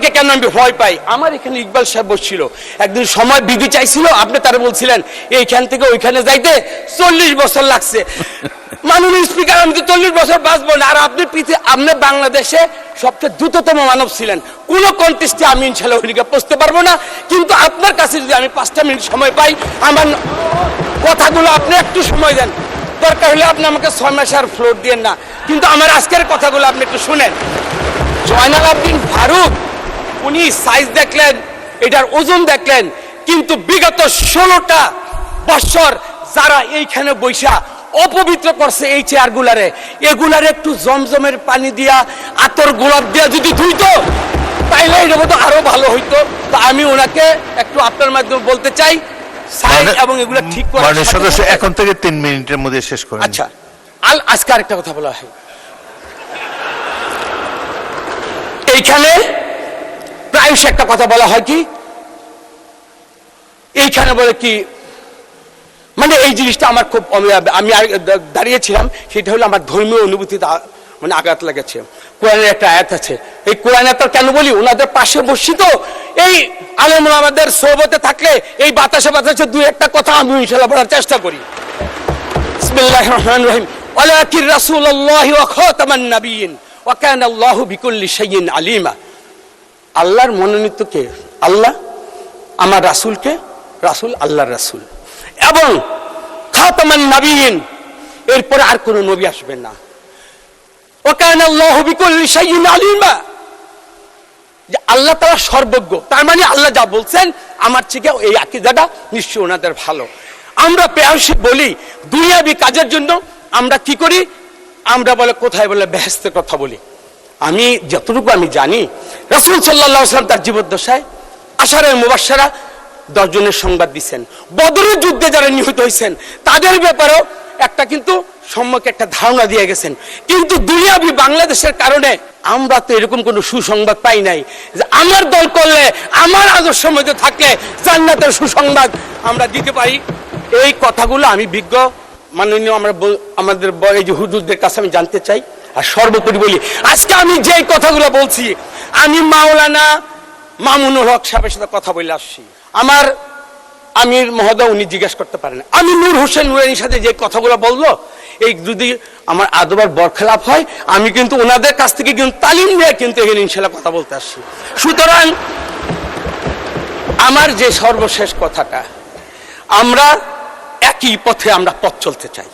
ওনাকে কেন আমি ভয় পাই? আমার এখানে ইকবাল সাহেব বসছিল, একদিন সময় বিধি চাইছিল, আপনি তারা বলছিলেন এইখান থেকে ওইখানে যাইতে 40 বছর লাগছে। মাননীয় স্পিকার, আমি তো 40 বছর বাঁচবো না। আর আপনি আপনি বাংলাদেশে সবচেয়ে দ্রুততম মানব ছিলেন, কোন কন্টেস্টে আমি ইনশাল্লাহ ওইদিকে পৌঁছতে পারবো না। কিন্তু আপনার কাছে যদি আমি 5টা মিনিট সময় পাই, আমার কথাগুলো আপনি একটু সময় দেন, দরকার হলে আপনি আমাকে 6 মাস আর ফ্লোর দিয়েন না, কিন্তু আমার আজকের কথাগুলো আপনি একটু শুনেন। জয়নাল আবদিন ফারুক উনি সাইজ দেখলেন, এটার ওজন দেখলেন, কিন্তু বিগত 16টা বছর যারা এইখানে বৈশা অপবিত্র করছে এই চেয়ারগুলারে, এগুলারে একটু জমজমের পানি দিয়া আতর গোলাপ দিয়া যদি ধুইতো তাইলে এটা তো আরো ভালো হইতো। তো আমি ওনাকে একটু আপনার মাধ্যমে বলতে চাই, সাইজ এবং এগুলা ঠিক করে সদস্য এখন থেকে 3 মিনিটের মধ্যে শেষ করেন। আচ্ছা, আজকে আরেকটা কথা বলা হয়, এইখানে প্রায়শ একটা কথা বলা হয় কি, এইখানে বলে কি, মানে এই জিনিসটা আমার খুব, আমি দাঁড়িয়েছিলাম, সেটা হলো আমার ধর্মীয় অনুভূতিতে মানে আঘাত লেগেছে। কোরআনের একটা আয়াত আছে, এই কোরআন আয়াত কেন বলি, ওনাদের পাশে বসি তো, এই আলেম ওলামাদের সোহবতে থাকলে এই বাতাসে বাতাসে দুই একটা কথা আমি ইনশাআল্লাহ বলার চেষ্টা করি। বিসমিল্লাহির রহমানির রহিম, ওয়ালাকির রাসূলুল্লাহি ওয়া খাতামান নাবিয়্যিন ওয়া কানা আল্লাহু বিকুল্লি শাইইন আলিমা। আল্লাহর মনোনীত কে? আল্লাহ। আমার রাসূলকে? রাসূল আল্লাহর রাসূল, এবং খাতামান নাবিয়্যিন, এরপরে আর কোন নবী আসবেন না। ওয়া কানা আল্লাহু বিকুল্লি শাইইন আলিমা, যে আল্লাহ তাআলা সর্বজ্ঞ, তার মানে আল্লাহ যা বলছেন আমার থেকে এই আকীদাটা নিশ্চয়ই ওনাদের ভালো। আমরা প্রায়শই বলি দুনিয়াবি কাজের জন্য আমরা কি করি, আমরা বলে কোথায় বলে বেহেশতের কথা বলি। আমি যতটুকু আমি জানি, রাসূল সাল্লাল্লাহু আলাইহি ওয়াসাল্লাম তার জীবদ্দশায় আশারে মুবাশশারা 10 জনের সংবাদ দিচ্ছেন, বদরের যুদ্ধে যারা নিহত হয়েছেন তাদের ব্যাপারেও একটা কিন্তু সম্মুখে একটা ধারণা দিয়ে গেছেন। কিন্তু দুনিয়াবি বাংলাদেশের কারণে আমরা তো এরকম কোনো সুসংবাদ পাই নাই যে আমার দল করলে, আমার আদর্শের মধ্যে থাকলে জান্নাতের সুসংবাদ আমরা দিতে পারি। এই কথাগুলো আমি বিজ্ঞ মাননীয় আমাদের এই যে হুজুরদের কাছে আমি জানতে চাই। আর সর্বোপরি বলি, আজকে আমি যে কথাগুলো বলছি, আমি মাওলানা মামুনুল হক সাহেবের সাথে কথা বলে আসছি। আমার আমির মহোদয় উনি জিজ্ঞেস করতে পারেন, আমি নূর হোসেন নুরানির সাথে যে কথাগুলো বললো, এই যদি আমার আদবার বরখেলাপ হয়, আমি কিন্তু ওনাদের কাছ থেকে কিন্তু তালিম নিয়ে কিন্তু এখানে ইনশাল্লাহ কথা বলতে আসছি। সুতরাং আমার যে সর্বশেষ কথাটা, আমরা একই পথে আমরা পথ চলতে চাই।